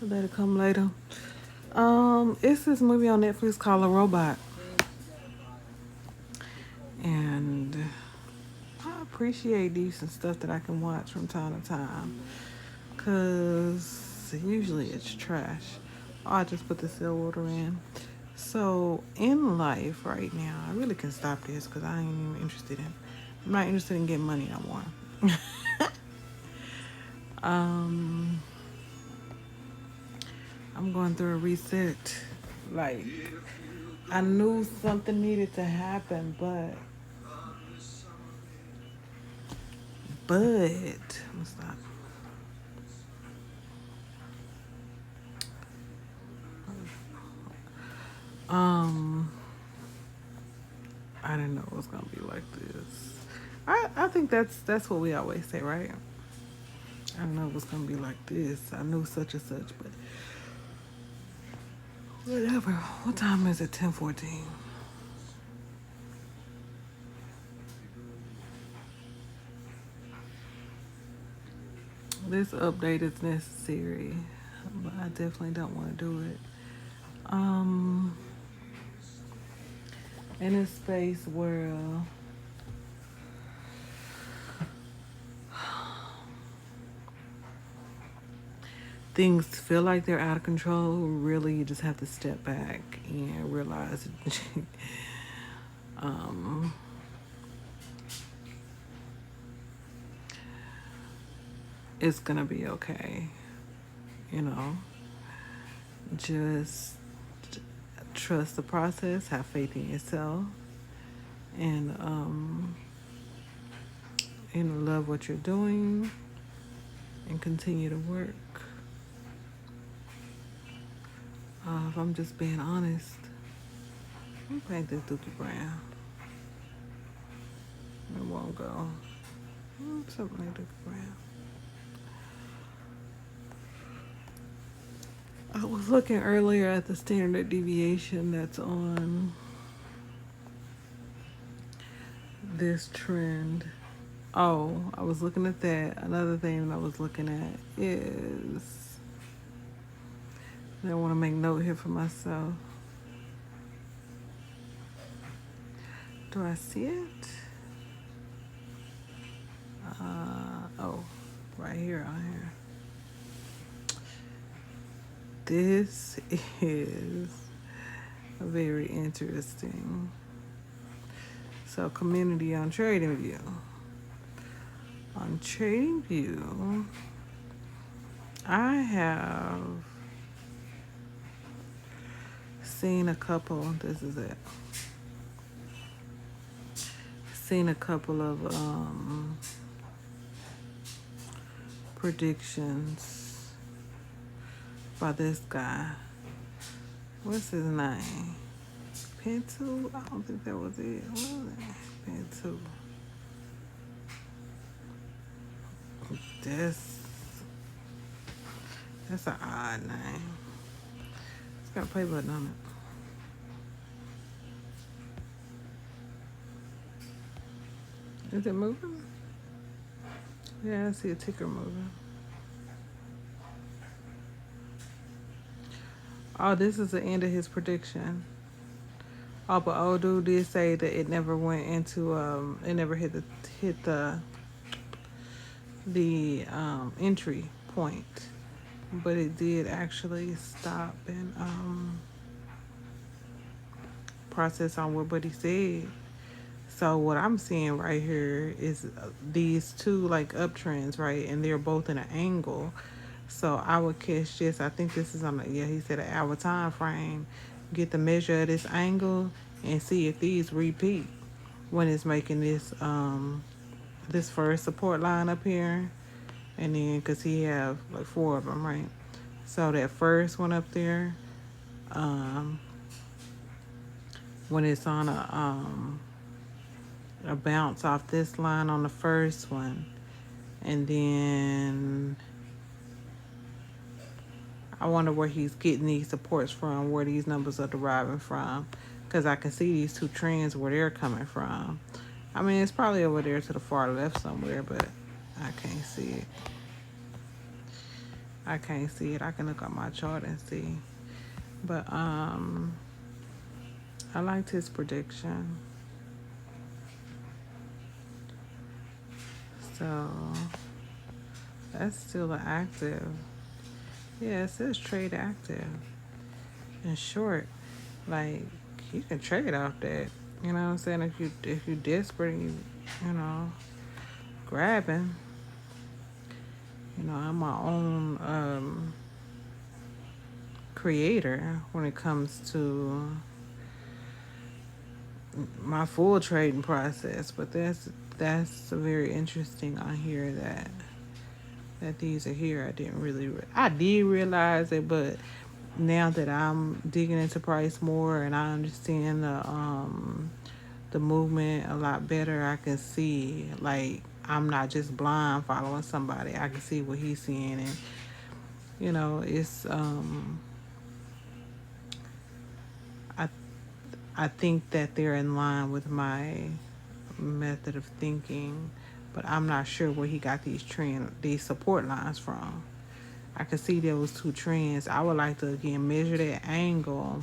Let it come later. It's this movie on Netflix called A Robot, and I appreciate decent stuff that I can watch from time to time, cause usually it's trash. Oh, I just put the sale order in. So in life right now, I really can stop this because I ain't even interested in. I'm not interested in getting money no more. um, I'm going through a reset. Like I knew something needed to happen, but I'm gonna stop. Um, I didn't know it was gonna be like this. I think that's what we always say, right? I didn't know it was gonna be like this. I knew such and such, but whatever. What time is it? 10:14. This update is necessary, but I definitely don't want to do it. Um, in a space where things feel like they're out of control, really you just have to step back and realize um, it's gonna be okay. You know, just trust the process, have faith in yourself, and love what you're doing, and continue to work. If I'm just being honest, I'm paint this Dookie Brown. It won't go. Something like Dookie Brown. I was looking earlier at the standard deviation that's on this trend. Oh, I was looking at that. Another thing that I was looking at is, I want to make note here for myself. Do I see it? Oh, right here on here. This is very interesting. So, community on TradingView. On TradingView, I have seen a couple. This is it. Seen a couple of predictions by this guy. What's his name? Pintu? I don't think that was it. What was it? Pintu. That's an odd name. It's got a play button on it. Is it moving? Yeah, I see a ticker moving. Oh, this is the end of his prediction. Oh, but old dude did say that it never went into it never hit the entry point, but it did actually stop and process on what he said. So what I'm seeing right here is these two like uptrends, right, and they're both in an angle. So I would catch this. I think this is on the, yeah, he said an hour time frame. Get the measure of this angle and see if these repeat when it's making this first support line up here, and then because he have like four of them, right? So that first one up there, um, when it's on a bounce off this line on the first one, and then I wonder where he's getting these supports from, where these numbers are deriving from, because I can see these two trends where they're coming from. I mean, it's probably over there to the far left somewhere, but I can't see it. I can't see it. I can look on my chart and see. But I liked his prediction. So that's still an active. Yeah, it says trade active. In short, like you can trade off that. You know what I'm saying? If you desperate and you know, grabbing. I'm my own creator when it comes to my full trading process. But that's very interesting on here that these are here. I did realize it, but now that I'm digging into price more and I understand the movement a lot better, I can see like I'm not just blind following somebody. I can see what he's seeing, and it's I I think that they're in line with my method of thinking, but I'm not sure where he got these support lines from. I could see there was two trends. I would like to again measure that angle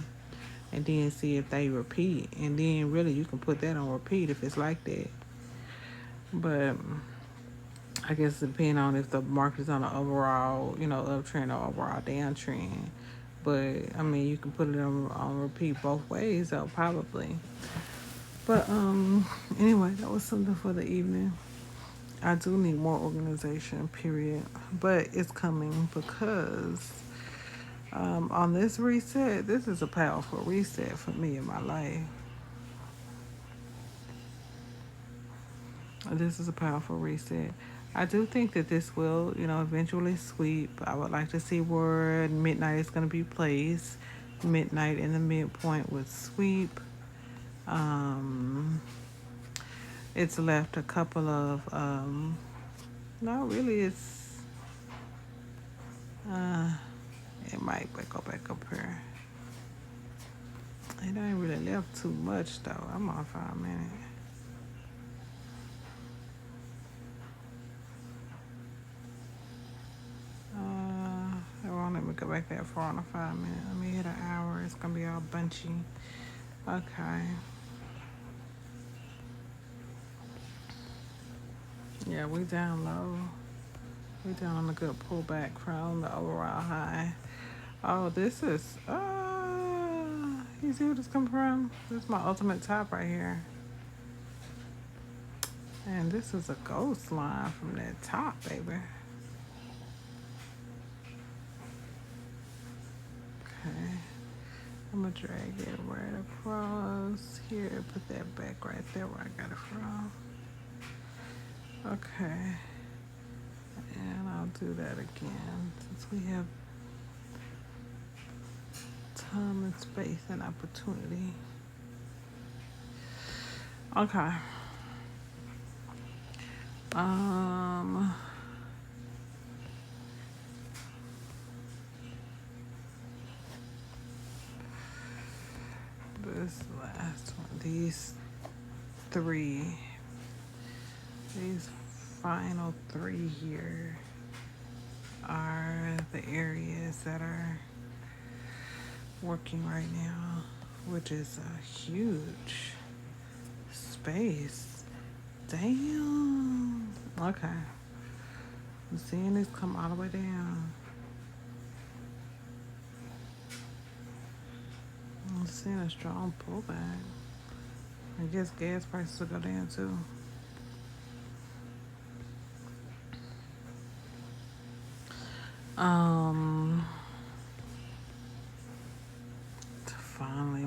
and then see if they repeat. And then really you can put that on repeat if it's like that. But I guess it depends on if the market is on an overall, uptrend or overall downtrend. But I mean, you can put it on repeat both ways, though probably. But anyway, that was something for the evening. I do need more organization, period. But it's coming because on this reset, this is a powerful reset for me in my life. This is a powerful reset. I do think that this will, eventually sweep. I would like to see where midnight is going to be placed. Midnight in the midpoint would sweep. Um, it's left a couple of, no, really, uh, it might go back up here. It ain't really left too much though. I'm on 5 minutes. It won't let me go back that far on a 5 minute. Let me hit an hour. It's gonna be all bunchy. Okay. Yeah, we down low. We down on a good pullback from the overall high. Oh, this is you see where this come from? This is my ultimate top right here. And this is a ghost line from that top, baby. Okay. I'm gonna drag it right across here. Put that back right there where I got it from. Okay. And I'll do that again since we have time and space and opportunity. Okay. This last one, three, these final three here are the areas that are working right now, which is a huge space. Damn. Okay. I'm seeing this come all the way down. I'm seeing a strong pullback. I guess gas prices will go down too. Finally,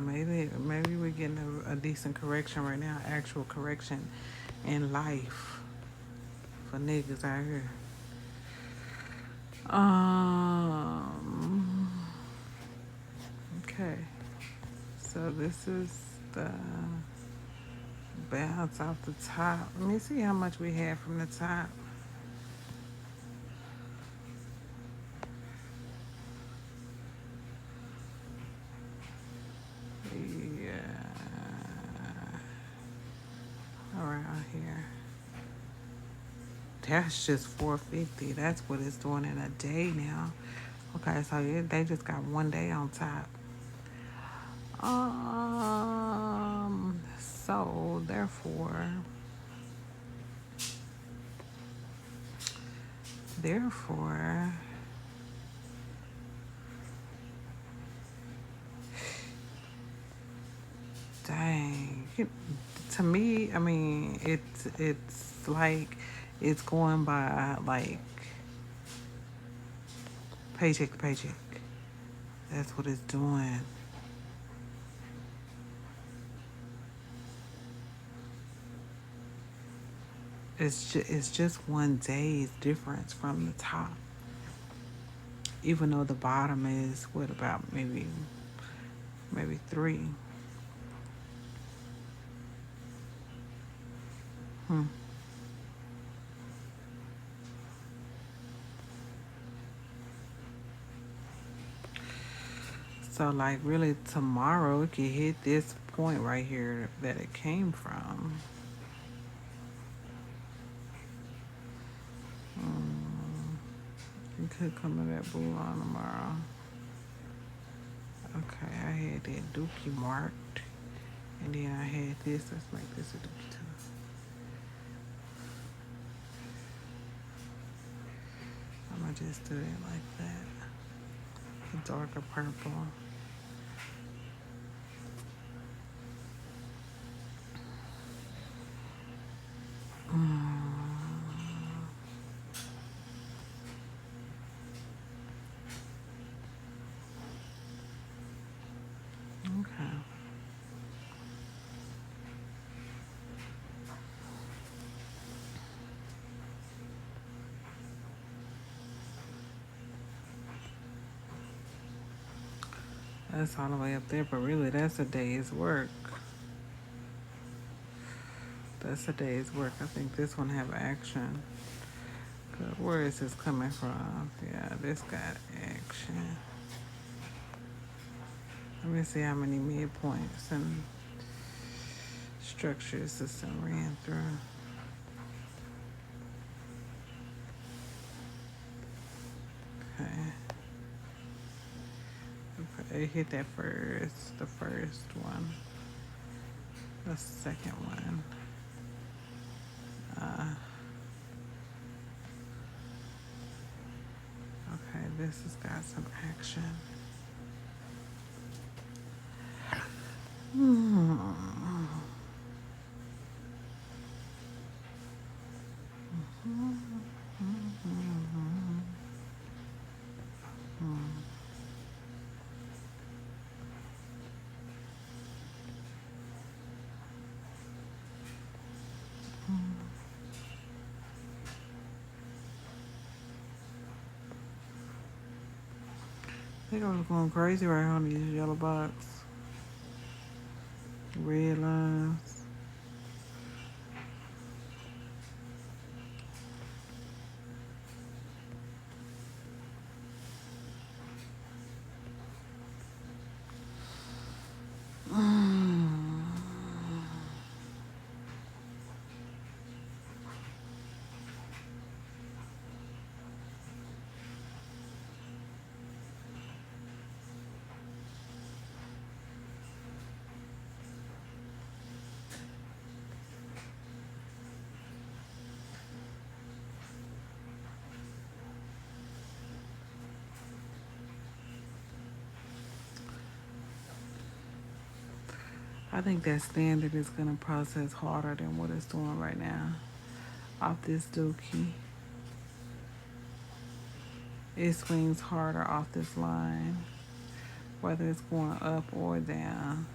maybe we're getting a decent correction right now. Actual correction in life for niggas out here. Okay. So this is the bounce off the top. Let me see how much we had from the top. Yeah. Around here. That's just 450. That's what it's doing in a day now. Okay, so they just got 1 day on top. So therefore, dang. To me, I mean, it's like it's going by like paycheck to paycheck. That's what it's doing. It's just 1 day's difference from the top. Even though the bottom is what about maybe 3. Hmm. So like really tomorrow it could hit this point right here that it came from. It could come to that bull on tomorrow. Okay, I had that dookie marked. And then I had this. Let's make this a dookie too. I'm gonna just do it like that. A darker purple. Okay. That's all the way up there, but really that's a day's work. That's a day's work. I think this one have action. Where is this coming from? Yeah, this got action. Let me see how many midpoints and structures this one ran through. Okay. Okay, it hit that first, the first one. The second one. Okay, this has got some action. I think I was going crazy right on these yellow box. Red lines. I think that standard is going to process harder than what it's doing right now off this dookie. It swings harder off this line, whether it's going up or down.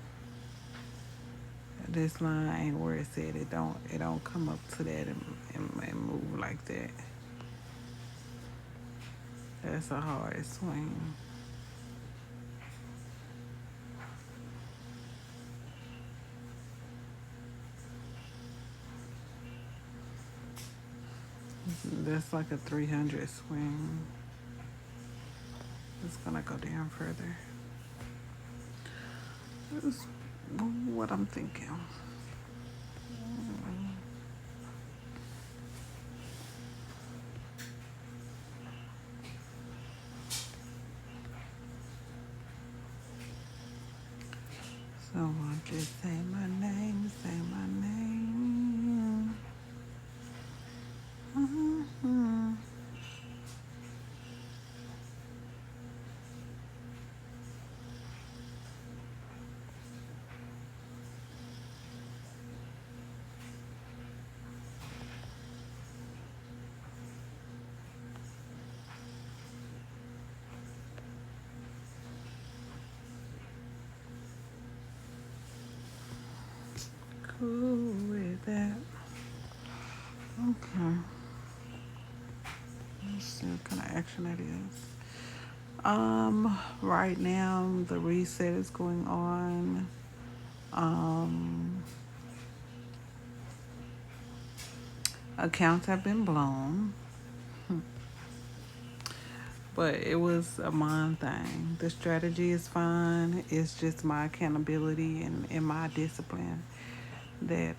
This line ain't where it said it don't come up to that and move like that. That's a hard swing. That's like a 300 swing. It's gonna go down further. That's what I'm thinking. Someone just say my name, say my name. Mhm. Cool with that. Okay. Let's see what kind of action that is. Right now the reset is going on. Um, Accounts have been blown, but it was a mind thing. The strategy is fine. It's just my accountability and my discipline that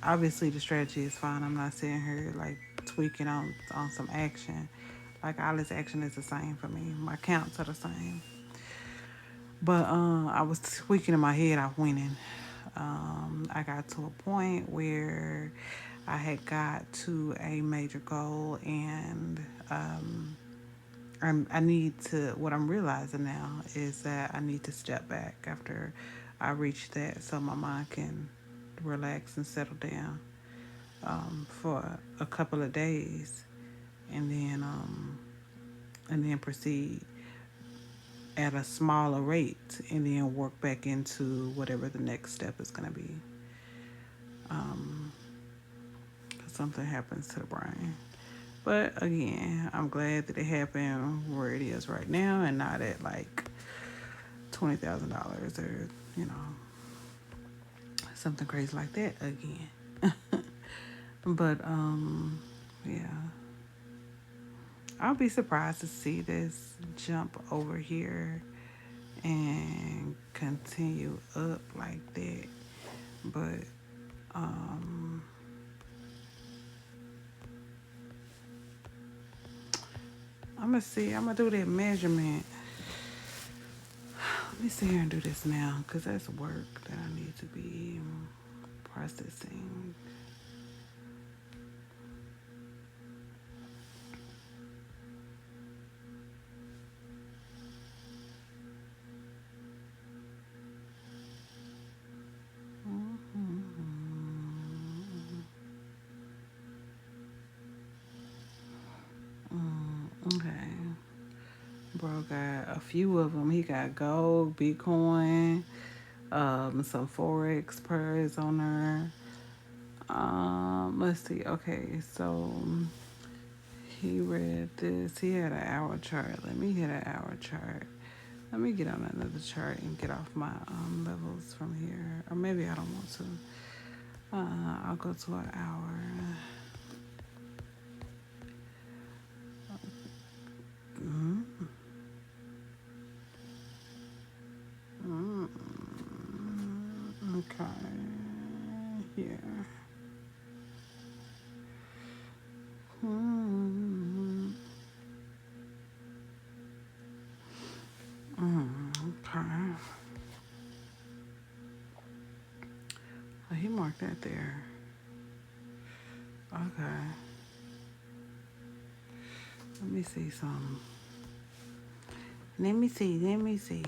obviously the strategy is fine. I'm not sitting here like tweaking on some action. Like all this action is the same for me. My counts are the same. But I was tweaking in my head. I'm winning. I got to a point where I had got to a major goal, and I need to. What I'm realizing now is that I need to step back after I reach that, so my mind can relax and settle down for a couple of days, and then proceed at a smaller rate, and then work back into whatever the next step is going to be. 'Cause something happens to the brain. But again, I'm glad that it happened where it is right now and not at like $20,000 or, you know, something crazy like that again. But yeah. I'll be surprised to see this jump over here and continue up like that. But um I'm gonna see. I'm gonna do that measurement. Let me sit here and do this now, because that's work that I need to be processing. Okay. Bro got a few of them. He got gold, Bitcoin, some Forex pairs on there. Let's see. Okay, so he read this. He had an hour chart. Let me hit an hour chart. Let me get on another chart and get off my levels from here. Or maybe I don't want to. I'll go to an hour. Mm-hmm. Mm-hmm. Okay. Here. Mm-hmm. Okay. Oh, he marked that there. Okay. Let me see some. Let me see. Let me see.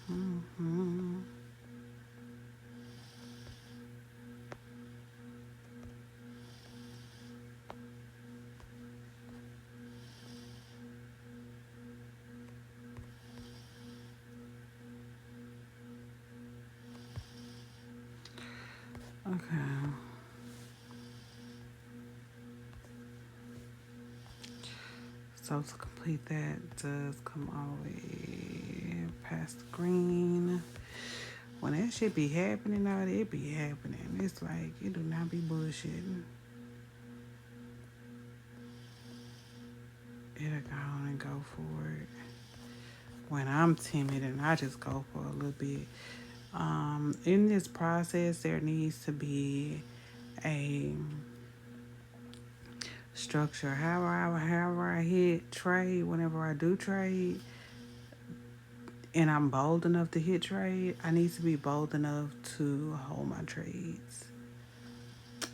Mm-hmm. Okay. So to complete that does come all the way past the green. When that shit be happening out, it be happening. It's like it do not be bullshitting. It'll go on and go for it. When I'm timid and I just go for a little bit. In this process, there needs to be a structure. However I hit trade, whenever I do trade, and I'm bold enough to hit trade, I need to be bold enough to hold my trades.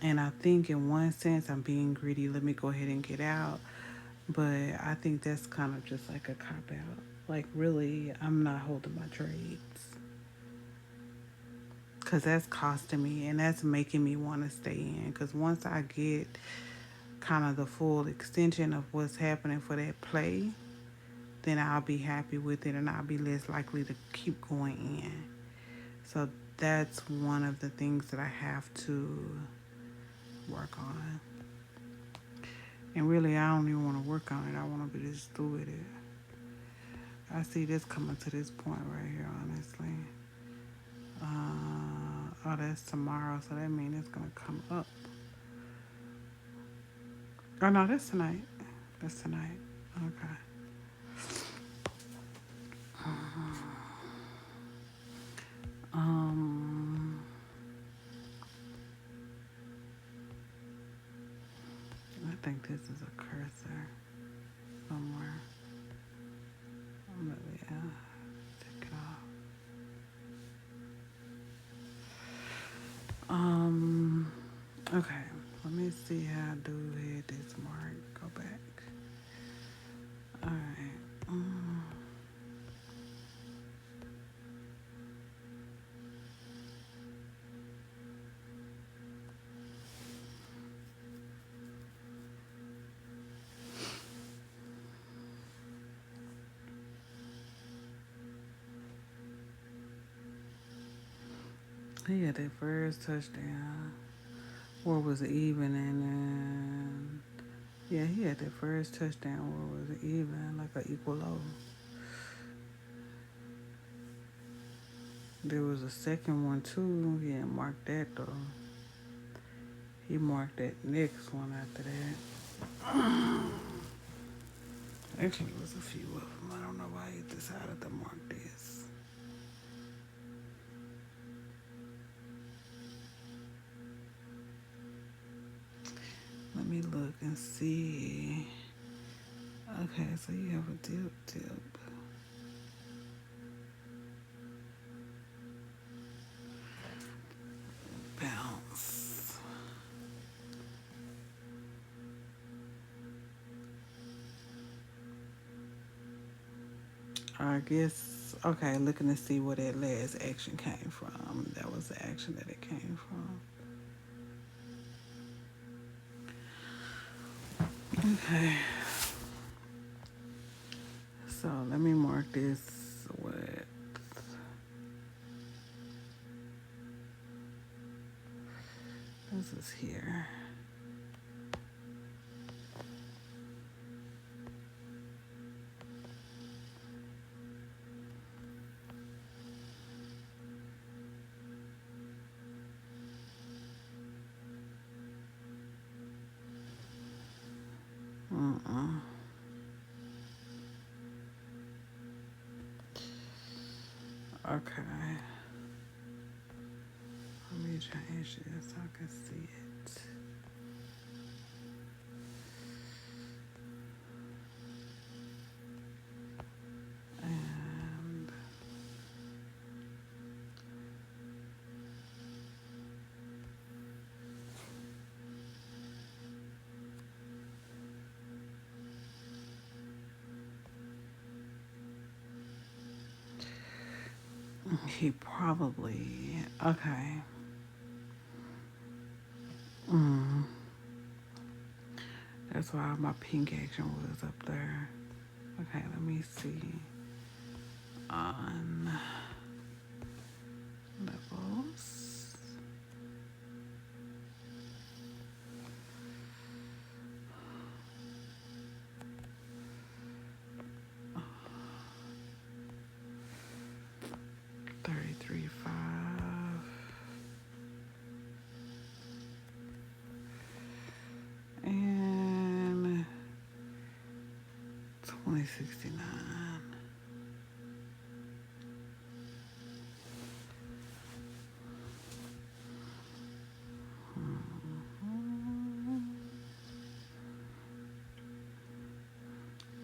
And I think in one sense I'm being greedy. Let me go ahead and get out. But I think that's kind of just like a cop out. Like, really, I'm not holding my trades. Because that's costing me and that's making me want to stay in. Because once I get kind of the full extension of what's happening for that play, then I'll be happy with it and I'll be less likely to keep going in. So that's one of the things that I have to work on. And really, I don't even want to work on it. I want to be just through with it. I see this coming to this point right here, honestly. Oh, that's tomorrow, so that means it's going to come up. Oh, no, that's tonight. That's tonight. Okay. Um, I think this is a cursor somewhere. Maybe, take it off. Okay. Let me see how I do hit this mark. Go back. All right. He had that first touchdown. Where was it even? And then, yeah, he had that first touchdown. Where was it even? Like an equal low. There was a second one too. He didn't mark that though. He marked that next one after that. Actually, it was a few of them. I don't know why he decided to mark this. Let me look and see. Okay, so you have a dip. Bounce. I guess, okay, looking to see where that last action came from. That was the action that it came from. Okay. So let me mark this with, this is here. Okay. Let me change this so I can see it. And he probably, okay. That's why my pink action was up there. Okay, let me see. On levels. $33.5. And 2069.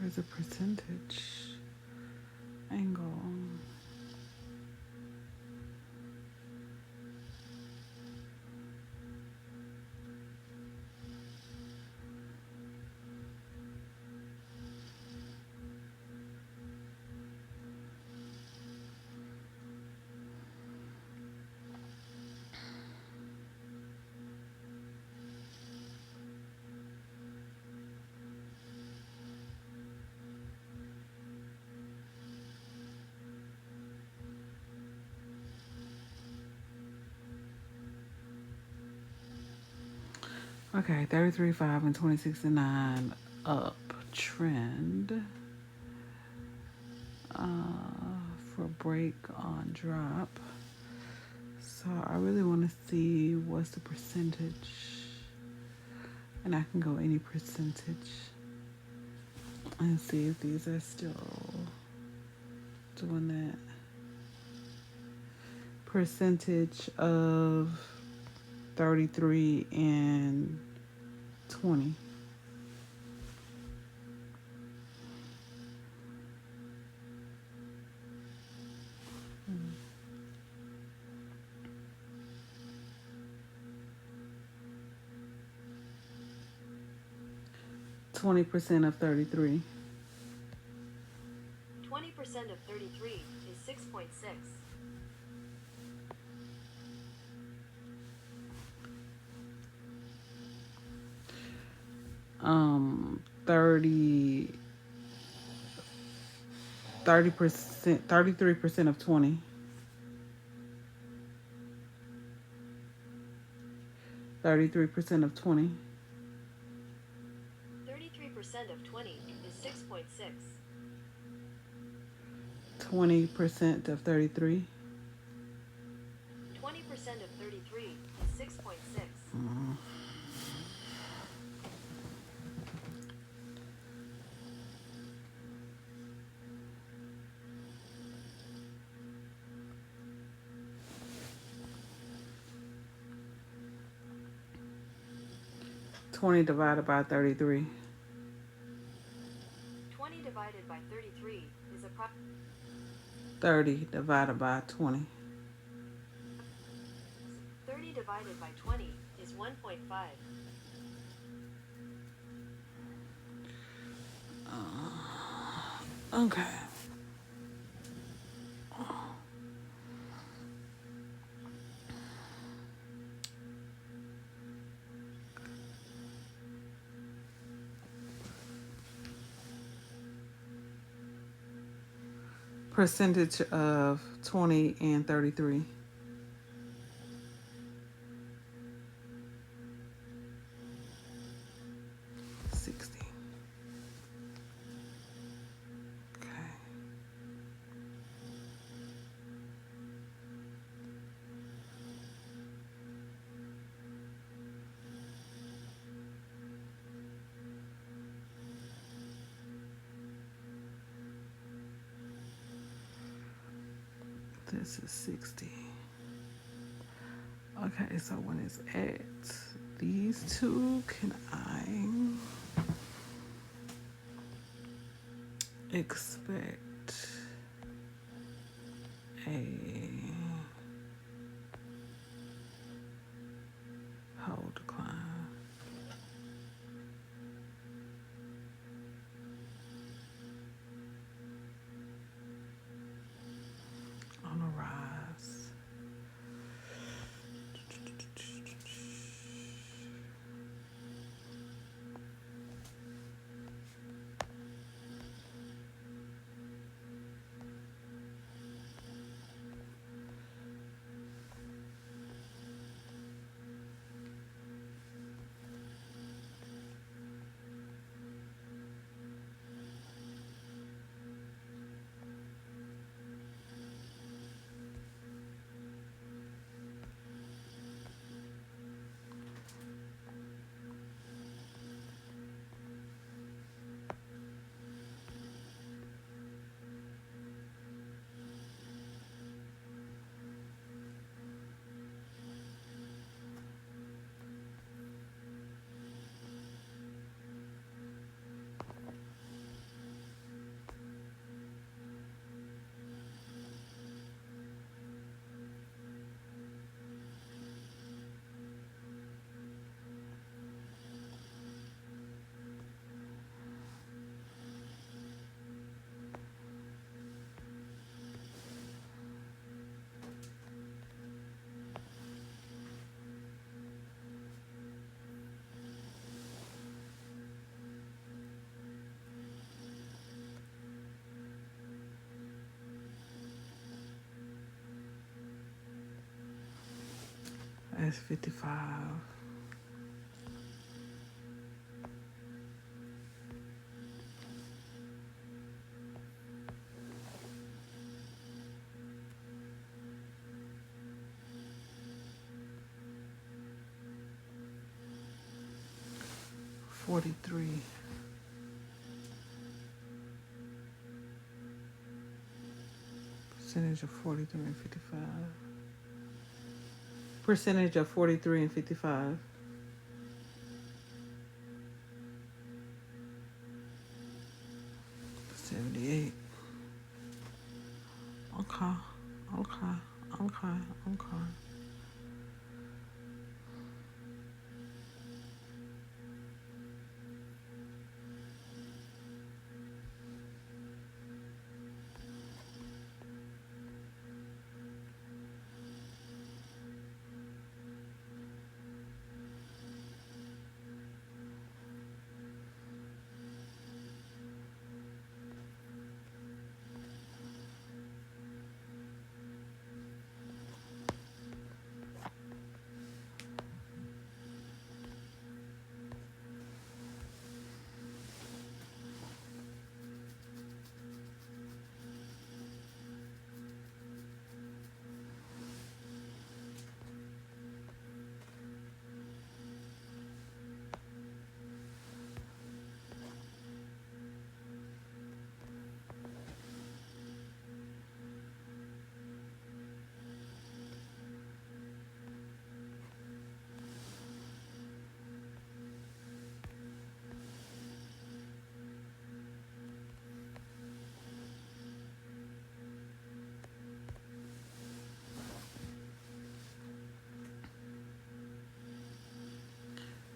Where's the percentage angle? Okay, 33.5 and 26.9 up trend for break on drop. So I really want to see what's the percentage, and I can go any percentage and see if these are still doing that. Percentage of 33 and 20. 20% of 33. 20% of 33 is 6.6. 30 30%, 33% of 20. 33% of 20. 33% of 20 is 6.6. 20% of 33. 20% of 33 is 6.6. 20 divided by 33. 20 divided by 33 is 30 divided by 20. 30 divided by 20 is 1.5. Okay. Percentage of 20 and 33. 60. Okay. This is 60. Okay, so when it's at these two, can I expect a hold decline on a rise? That's 55. $43. Percentage of 43 and 55. Percentage of 43 and 55. 78. Okay. Okay. Okay. Okay.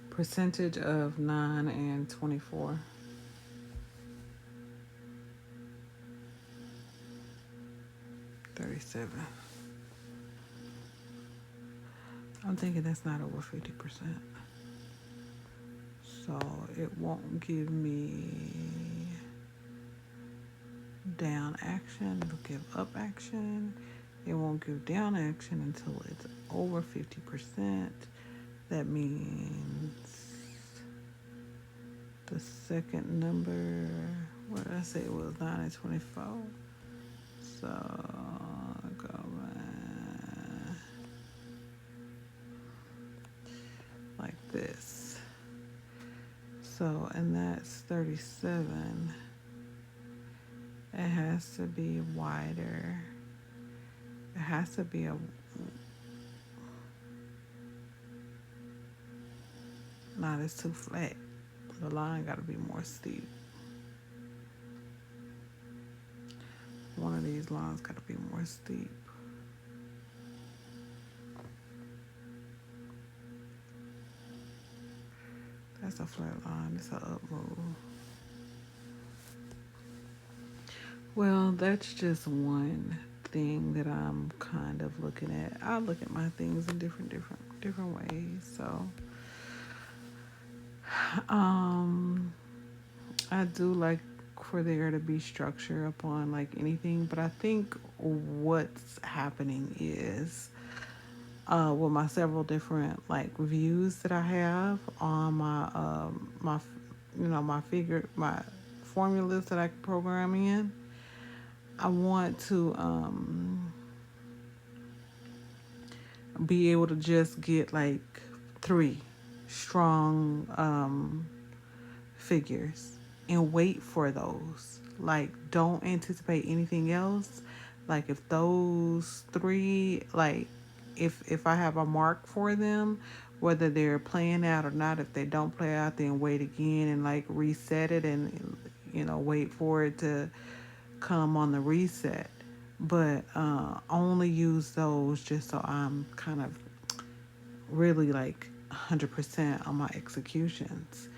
Percentage of 9 and 24. 37. I'm thinking that's not over 50%. So it won't give me down action. It'll give up action. It won't give down action until it's over 50%. That means the second number, what did I say? It was 9 and 24. So go like this. So, and that's 37. It has to be wider. It has to be a, not it's too flat. The line got to be more steep. One of these lines got to be more steep. That's a flat line. It's an up move. Well, that's just one thing that I'm kind of looking at. I look at my things in different ways. So, I do like for there to be structure upon like anything, but I think what's happening is with my several different like views that I have on my my formulas that I can program in. I want to be able to just get like 3 strong figures and wait for those. Like, don't anticipate anything else. Like, if those 3, like, if I have a mark for them, whether they're playing out or not, if they don't play out, then wait again and like reset it and wait for it to come on the reset. But only use those just so I'm kind of really like 100% on my executions,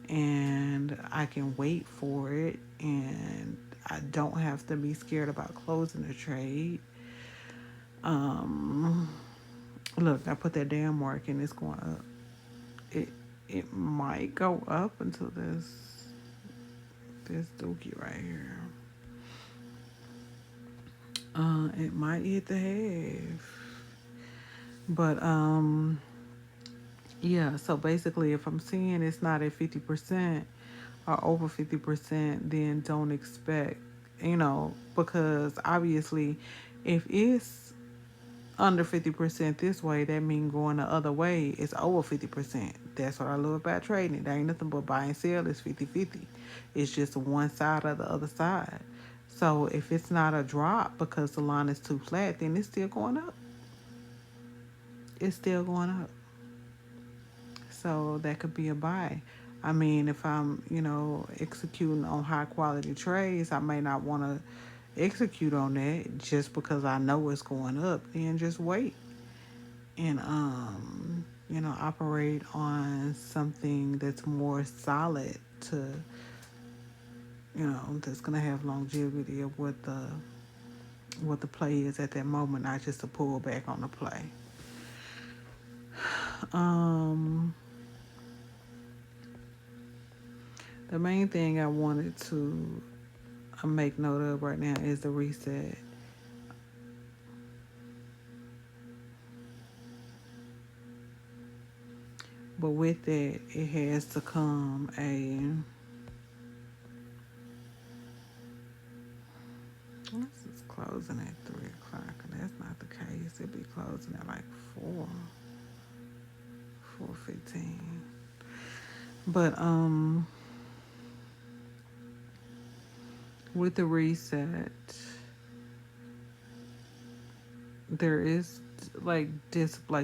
and I can wait for it, and I don't have to be scared about closing the trade. Look, I put that damn mark and it's going up. It might go up until this dookie right here. It might hit the half, but Yeah, so basically, if I'm seeing it's not at 50% or over 50%, then don't expect, because obviously, if it's under 50% this way, that means going the other way is over 50%. That's what I love about trading. There ain't nothing but buy and sell. It's 50-50. It's just one side or the other side. So if it's not a drop because the line is too flat, then it's still going up. It's still going up. So that could be a buy. I mean, if I'm, executing on high quality trades, I may not want to execute on that just because I know it's going up. Then just wait and operate on something that's more solid to, that's gonna have longevity of what the play is at that moment, not just to pull back on the play. Um, the main thing I wanted to make note of right now is the reset. But with that, it has to come a. This is closing at 3 o'clock, and that's not the case. It'd be closing at like 4:15. But with the reset, there is like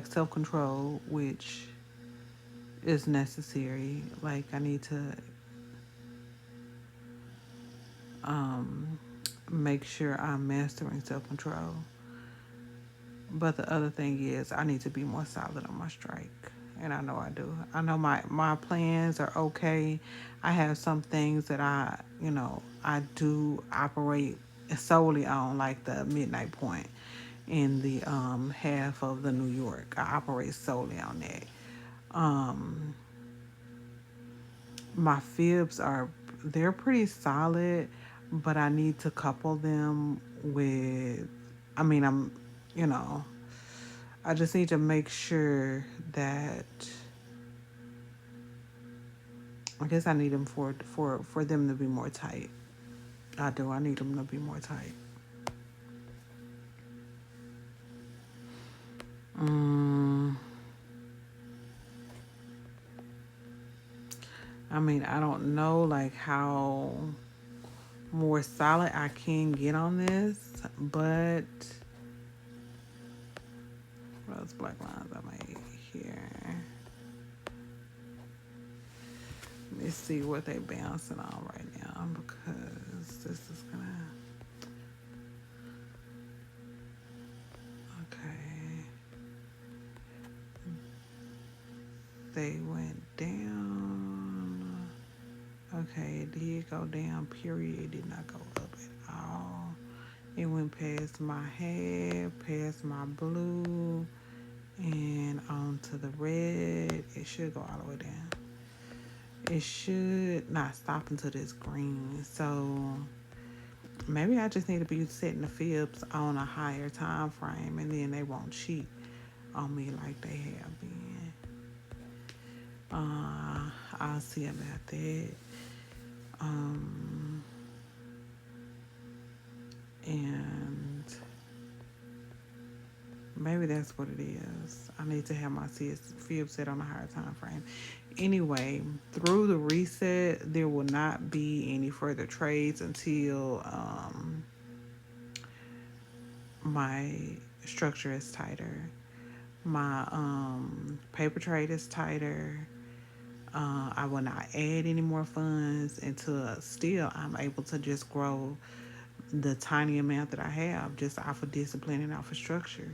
self control, which is necessary. Like I need to um make sure I'm mastering self control. But the other thing is I need to be more solid on my strike. And I know I do. I know my plans are okay. I have some things that I do operate solely on, like the midnight point in the half of the New York. I operate solely on that. Um, my fibs they're pretty solid, but I need to couple them with. I mean, you know, I just need to make sure that. I guess I need them for them to be more tight. I do. I need them to be more tight. Um, I mean, I don't know like how more solid I can get on this, but those black lines I made here. Let's see what they bouncing on right now because this is gonna. Okay, they went down. Okay, it did go down. Period. It did not go up at all. It went past my head, past my blue, and onto the red. It should go all the way down. It should not stop until this green. So maybe I just need to be setting the fibs on a higher time frame, and then they won't cheat on me like they have been. I'll see about that. Um, and maybe that's what it is. I need to have my fib set on a higher time frame. Anyway, through the reset, there will not be any further trades until my structure is tighter. My paper trade is tighter. I will not add any more funds until still I'm able to just grow the tiny amount that I have just off of discipline and off of structure.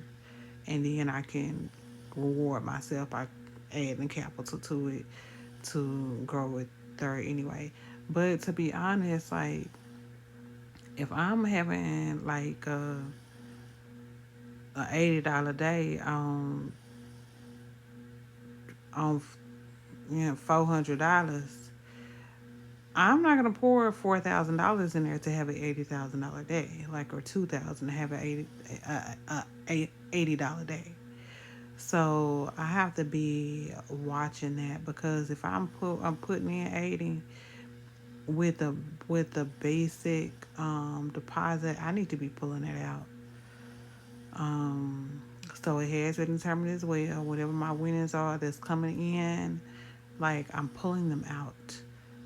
And then I can reward myself by adding capital to it to grow it third anyway. But to be honest, like if I'm having like a $80 day on $400, I'm not gonna pour $4,000 in there to have an $80,000 day, like or 2,000 to have an $80 day. So I have to be watching that, because if I'm putting in 80 with a basic deposit, I need to be pulling it out. Um, so it has been determined as well. Whatever my winnings are that's coming in, like I'm pulling them out.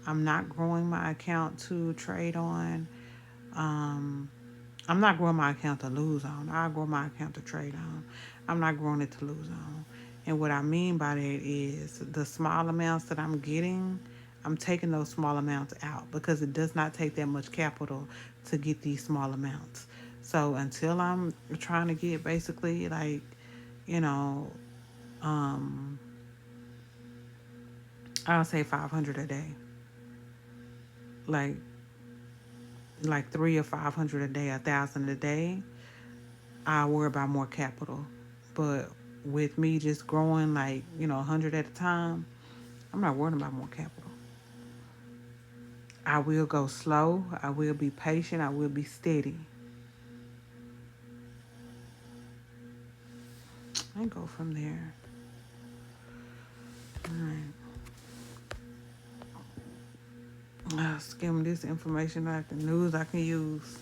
I'm not growing my account to trade on. Um, I'm not growing my account to lose on. I grow my account to trade on. I'm not growing it to lose on. And what I mean by that is the small amounts that I'm getting, I'm taking those small amounts out, because it does not take that much capital to get these small amounts. So until I'm trying to get basically like, you know, um, I'll say 500 a day, like three or 500 a day, 1,000 a day, I worry about more capital. But with me just growing like, 100 at a time, I'm not worrying about more capital. I will go slow. I will be patient. I will be steady. And go from there. All right. I'll skim this information like the news I can use.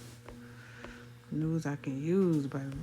News I can use, baby.